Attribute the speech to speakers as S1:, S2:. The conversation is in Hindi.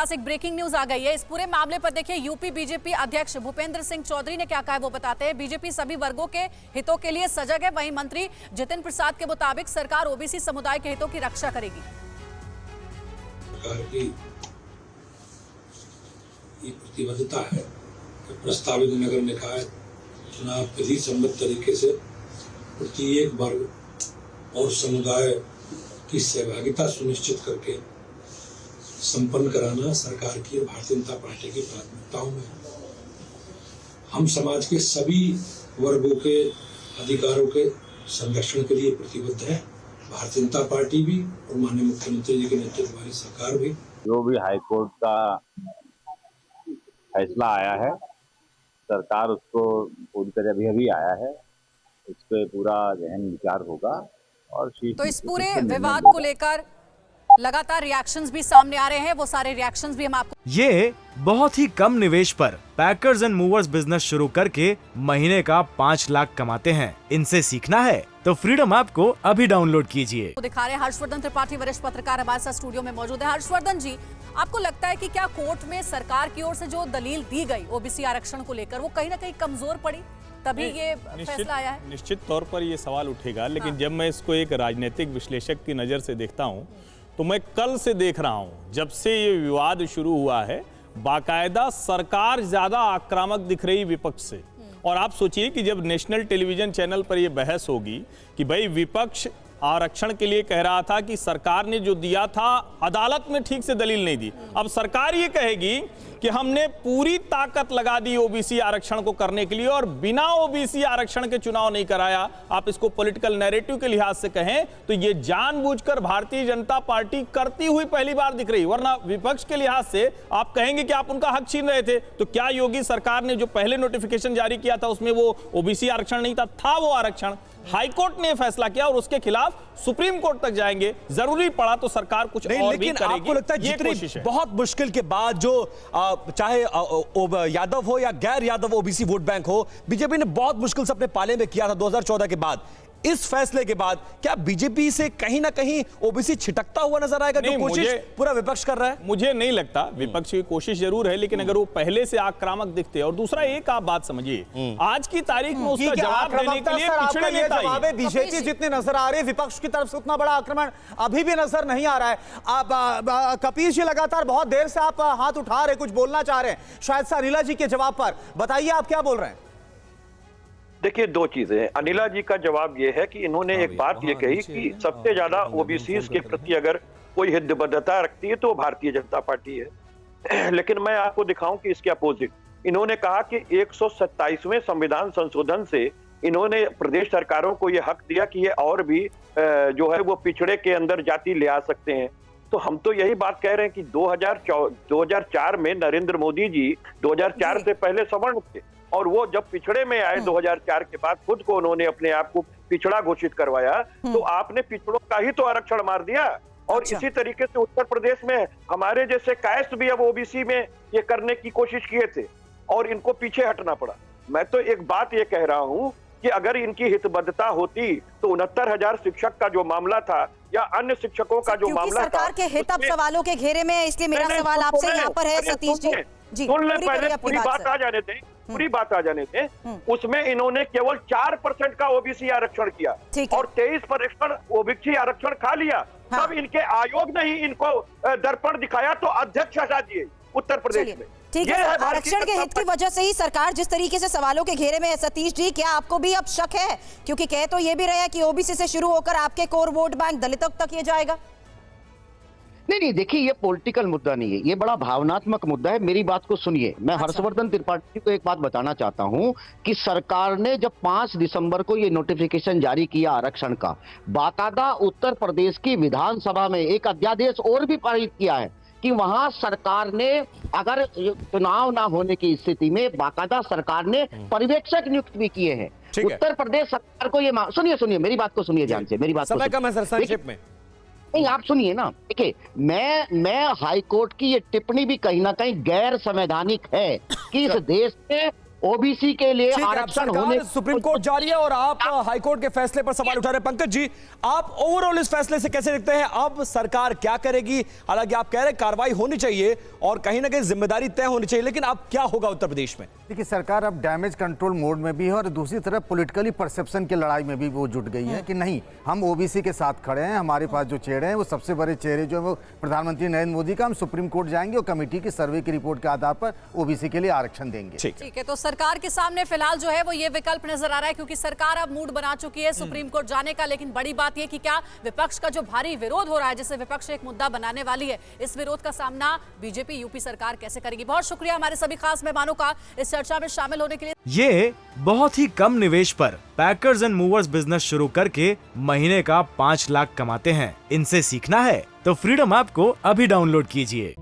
S1: पास एक ब्रेकिंग न्यूज आ गई है। इस पूरे मामले पर देखिए यूपी बीजेपी अध्यक्ष भूपेंद्र सिंह चौधरी ने क्या कहा है वो बताते हैं। बीजेपी सभी वर्गों के हितों के लिए सजग है। वहीं मंत्री जितिन प्रसाद के मुताबिक सरकार ओबीसी समुदाय के हितों की रक्षा करेगी।
S2: सरकार की ये प्रतिबद्धता है कि प्रस्तावित नगर निकाय चुनाव विधि सम्मत तरीके से प्रत्येक वर्ग और समुदाय की सहभागिता सुनिश्चित करके संपन्न कराना सरकार की भारतीय जनता पार्टी की प्राथमिकताओं में है। हम समाज के सभी वर्गों के अधिकारों के संरक्षण के लिए प्रतिबद्ध है। भारतीय जनता पार्टी भी और माननीय मुख्यमंत्री जी के नेतृत्व वाली सरकार भी।
S3: जो भी हाईकोर्ट का फैसला आया है, सरकार उसको पूरी तरह अभी आया है, उस पर पूरा गहन विचार होगा। और
S1: तो इस पूरे विवाद को लेकर लगातार रिएक्शंस भी सामने आ रहे हैं। वो सारे रिएक्शंस भी हम आपको
S4: ये बहुत ही कम निवेश पर पैकर्स एंड मूवर्स बिजनेस शुरू करके महीने का 5 लाख कमाते हैं। इनसे सीखना है तो फ्रीडम ऐप को अभी डाउनलोड कीजिए।
S1: दिखा रहे हैं हर्षवर्धन त्रिपाठी, वरिष्ठ पत्रकार हमारे साथ स्टूडियो में मौजूद है। हर्षवर्धन जी, आपको लगता है कि क्या कोर्ट में सरकार की ओर से जो दलील दी गई ओबीसी आरक्षण को लेकर वो कहीं ना कहीं कमजोर पड़ी, तभी ये फैसला आया है?
S5: निश्चित तौर पर ये सवाल उठेगा, लेकिन जब मैं इसको एक राजनीतिक विश्लेषक की नज़र से देखता हूँ तो मैं कल से देख रहा हूँ, जब से ये विवाद शुरू हुआ है, बाकायदा सरकार ज़्यादा आक्रामक दिख रही विपक्ष से। और आप सोचिए कि जब नेशनल टेलीविज़न चैनल पर यह बहस होगी कि भाई विपक्ष आरक्षण के लिए कह रहा था कि सरकार ने जो दिया था अदालत में ठीक से दलील नहीं दी, अब सरकार ये कहेगी कि हमने पूरी ताकत लगा दी ओबीसी आरक्षण को करने के लिए और बिना ओबीसी आरक्षण के चुनाव नहीं कराया। आप इसको पॉलिटिकल नैरेटिव के लिहाज से कहें तो ये जानबूझकर भारतीय जनता पार्टी करती हुई पहली बार दिख रही, वरना विपक्ष के लिहाज से आप कहेंगे कि आप उनका हक छीन रहे थे। तो क्या योगी सरकार ने जो पहले नोटिफिकेशन जारी किया था उसमें वो ओबीसी आरक्षण नहीं था वो आरक्षण। हाईकोर्ट ने फैसला किया और उसके खिलाफ सुप्रीम कोर्ट तक जाएंगे, जरूरी पड़ा तो सरकार कुछ
S6: नहीं,
S5: और भी
S6: लेकिन
S5: करेगी।
S6: आपको लगता है जितनी बहुत मुश्किल के बाद जो चाहे यादव हो या गैर यादव ओबीसी वोट बैंक हो, बीजेपी ने बहुत मुश्किल से अपने पाले में किया था 2014 के बाद, इस फैसले के बाद क्या बीजेपी से कहीं ना कहीं ओबीसी छिटकता हुआ नजर आएगा, जो कोशिश पूरा विपक्ष कर रहा है?
S5: मुझे नहीं लगता। विपक्ष की कोशिश जरूर है, लेकिन अगर वो पहले से आक्रामक दिखते। और दूसरा एक आप बात समझिए, आज की तारीख में उसका जवाब देने के लिए पिछड़े नेता ही
S6: बीजेपी जितने नजर आ रहे हैं, विपक्ष की तरफ से उतना बड़ा आक्रमण अभी भी नजर नहीं आ रहा है। आप कपिल जी लगातार बहुत देर से आप हाथ उठा रहे, कुछ बोलना चाह रहे हैं शायद से अनिला जी के जवाब पर, बताइए आप क्या बोल रहे हैं?
S7: देखिए, दो चीजें हैं। अनिला जी का जवाब यह है कि इन्होंने एक बात ये कही कि सबसे ज्यादा ओबीसी के प्रति अगर कोई हितबद्धता रखती है तो भारतीय जनता पार्टी है। लेकिन मैं आपको दिखाऊं कि इसके अपोजिट इन्होंने कहा कि 127वें संविधान संशोधन से इन्होंने प्रदेश सरकारों को यह हक दिया कि ये और भी जो है वो पिछड़े के अंदर जाति ले आ सकते हैं। तो हम तो यही बात कह रहे हैं कि 2004 में नरेंद्र मोदी जी 2004 से पहले सवर्ण थे और वो जब पिछड़े में आए 2004 के बाद खुद को उन्होंने अपने आप को पिछड़ा घोषित करवाया, तो आपने पिछड़ों का ही तो आरक्षण मार दिया। और इसी तरीके से उत्तर प्रदेश में हमारे जैसे कायस्थ भी अब ओबीसी में ये करने की कोशिश किए थे और इनको पीछे हटना पड़ा। मैं तो एक बात ये कह रहा हूं कि अगर इनकी हितबद्धता होती तो 69,000 शिक्षक का जो मामला था या अन्य शिक्षकों का जो मामला था,
S1: सरकार के हित अब सवालों के घेरे में, इसलिए मेरा सवाल आपसे यहाँ पर है सतीश जी,
S7: सुन ले, पहले पूरी बात आ जाने दें, पूरी बात आ जाने दें। उसमें इन्होंने केवल 4% का ओबीसी आरक्षण किया और 23% ओबीसी आरक्षण खा लिया। तब इनके आयोग ने ही इनको दर्पण दिखाया तो अध्यक्ष हटा दिए उत्तर प्रदेश में।
S1: ठीक है, आरक्षण के हित की वजह से ही सरकार जिस तरीके से सवालों के घेरे में है। सतीश जी, क्या आपको भी अब शक है, क्योंकि कह तो ये भी रहे हैं कि ओबीसी से शुरू होकर आपके कोर वोट बैंक दलितों तक ये जाएगा?
S8: नहीं, देखिए, ये पॉलिटिकल मुद्दा नहीं है, ये बड़ा भावनात्मक मुद्दा है। मेरी बात को सुनिए, मैं हर्षवर्धन त्रिपाठी को एक बात बताना चाहता हूं कि सरकार ने जब 5 दिसंबर को ये नोटिफिकेशन जारी किया आरक्षण का, बाकायदा उत्तर प्रदेश की विधानसभा में एक अध्यादेश और भी पारित किया है कि वहां सरकार ने अगर चुनाव ना होने की स्थिति में बाकायदा सरकार ने पर्यवेक्षक नियुक्त भी किए हैं। उत्तर प्रदेश सरकार को ये सुनिए मेरी बात को सुनिए ध्यान से, मेरी बात
S6: समय कम है सर, संक्षेप में।
S8: नहीं, आप सुनिए ना। देखिए, मैं हाईकोर्ट की ये टिप्पणी भी कहीं ना कहीं गैर संवैधानिक है कि इस देश में ओबीसी के लिए
S6: ठीक है, अब
S8: आरक्षण
S6: सरकार
S8: होने
S6: सुप्रीम कोर्ट जा रही है और आप हाई कोर्ट के फैसले पर सवाल उठा रहे हैं। पंकज जी, आप ओवरऑल इस फैसले से कैसे देखते हैं? अब सरकार क्या करेगी? हालांकि आप कह रहे हैं कार्रवाई होनी चाहिए और कहीं ना कहीं जिम्मेदारी तय होनी चाहिए, लेकिन अब क्या होगा उत्तर प्रदेश में?
S9: देखिए, सरकार अब डैमेज कंट्रोल मोड में भी है और दूसरी तरफ पॉलिटिकली परसेप्शन की लड़ाई में भी वो जुट गई है कि नहीं, हम ओबीसी के साथ खड़े हैं, हमारे पास जो चेहरे हैं वो सबसे बड़े चेहरे जो है वो प्रधानमंत्री नरेंद्र मोदी का, हम सुप्रीम कोर्ट जाएंगे और कमेटी की सर्वे की रिपोर्ट के आधार पर ओबीसी के लिए आरक्षण देंगे।
S1: ठीक है, तो सरकार के सामने फिलहाल जो है वो ये विकल्प नजर आ रहा है, क्योंकि सरकार अब मूड बना चुकी है सुप्रीम कोर्ट जाने का। लेकिन बड़ी बात यह कि क्या विपक्ष का जो भारी विरोध हो रहा है, जिसे विपक्ष एक मुद्दा बनाने वाली है, इस विरोध का सामना बीजेपी यूपी सरकार कैसे करेगी? बहुत शुक्रिया हमारे सभी खास मेहमानों का इस चर्चा में शामिल होने के लिए।
S4: ये बहुत ही कम निवेश पर पैकर्स एंड मूवर्स बिजनेस शुरू करके महीने का 5 लाख कमाते हैं। इनसे सीखना है तो फ्रीडम ऐप को अभी डाउनलोड कीजिए।